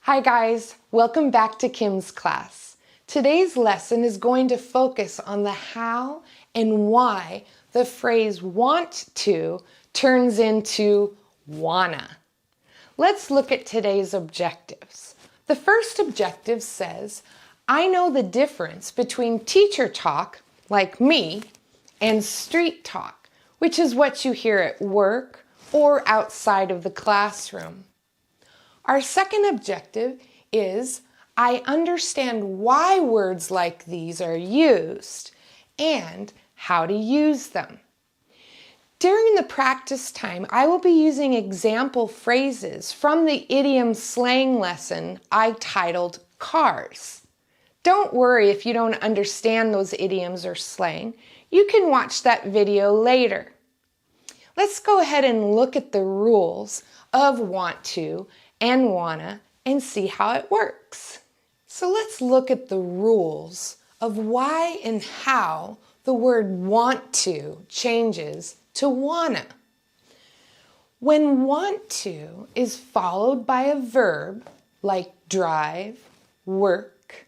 Hi guys, welcome back to Kim's class. Today's lesson is going to focus on the how and why the phrase want to turns into wanna. Let's look at today's objectives. The first objective says, I know the difference between teacher talk, like me, and street talk, which is what you hear at work or outside of the classroom. Our second objective is, I understand why words like these are used and how to use them. During the practice time, I will be using example phrases from the idiom slang lesson I titled Cars. Don't worry if you don't understand those idioms or slang. You can watch that video later. Let's go ahead and look at the rules of want to and wanna and see how it works. So let's look at the rules of why and how the word want to changes to wanna. When want to is followed by a verb like drive, work,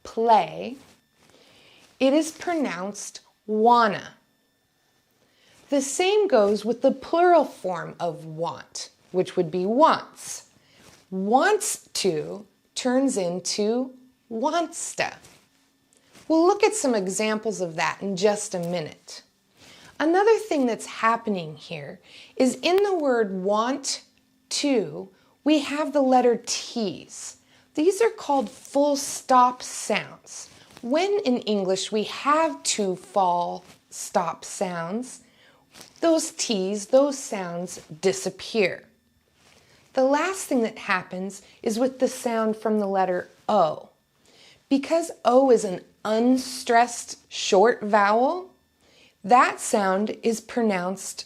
play, it is pronounced wanna. The same goes with the plural form of want, which would be wants. Wants to turns into wantsta. We'll look at some examples of that in just a minute. Another thing that's happening here is in the word want to, we have the letter T's. These are called full stop sounds. When in English we have two full stop sounds, those T's, those sounds disappear. The last thing that happens is with the sound from the letter O. Because O is an unstressed short vowel, that sound is pronounced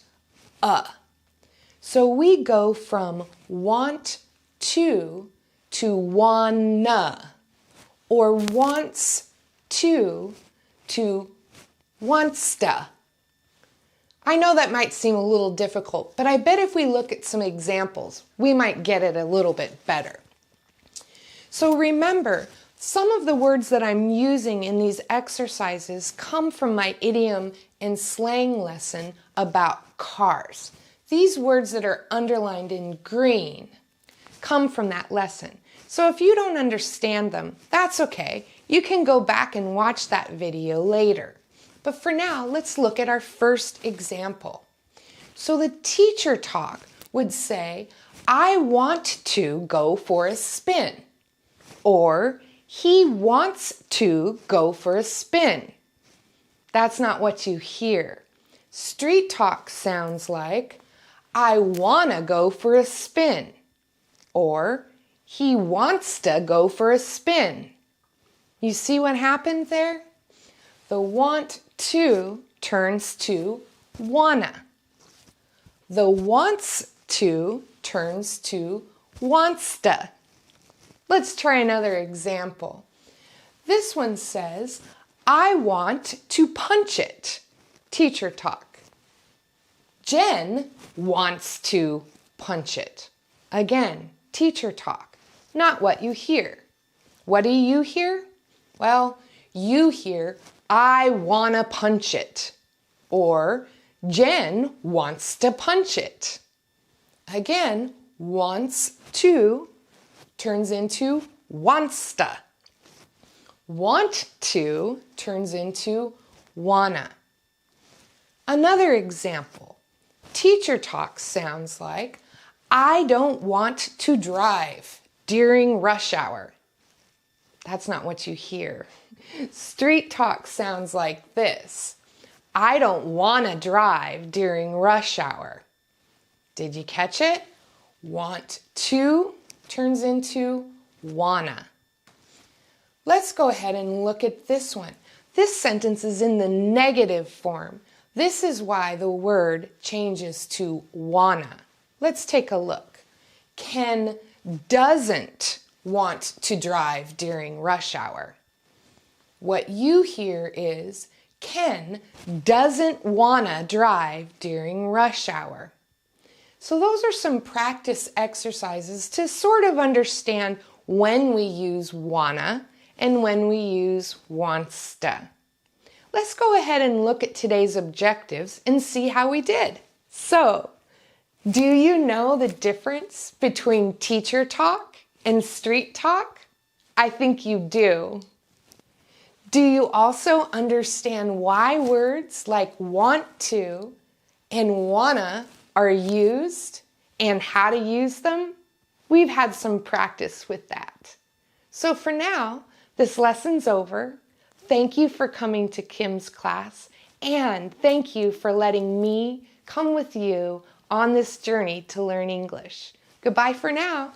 So we go from want to wanna, or wants to wantsta. I know that might seem a little difficult, but I bet if we look at some examples, we might get it a little bit better. So remember, some of the words that I'm using in these exercises come from my idiom and slang lesson about cars. These words that are underlined in green come from that lesson. So if you don't understand them, that's okay. You can go back and watch that video later. But for now, let's look at our first example. So the teacher talk would say, I want to go for a spin. Or, he wants to go for a spin. That's not what you hear. Street talk sounds like, I wanna go for a spin. Or, he wants to go for a spin. You see what happened there? The want to turns to wanna. The wants to turns to wantsta. Let's try another example. This one says, I want to punch it. Teacher talk. Jen wants to punch it. Again, teacher talk. Not what you hear. What do you hear? Well, you hear, I wanna punch it. Or, Jen wants to punch it. Again, wants to turns into wantsta. Want to turns into wanna. Another example. Teacher talk sounds like, I don't want to drive during rush hour. That's not what you hear. Street talk sounds like this. I don't want to drive during rush hour. Did you catch it? Want to turns into wanna. Let's go ahead and look at this one. This sentence is in the negative form. This is why the word changes to wanna. Let's take a look. Ken doesn't want to drive during rush hour. What you hear is, Ken doesn't wanna drive during rush hour. So those are some practice exercises to sort of understand when we use wanna and when we use wants to. Let's go ahead and look at today's objectives and see how we did. So, do you know the difference between teacher talk and street talk? I think you do. Do you also understand why words like want to and wanna are used and how to use them? We've had some practice with that. So for now, this lesson's over. Thank you for coming to Kim's class, and thank you for letting me come with you on this journey to learn English. Goodbye for now.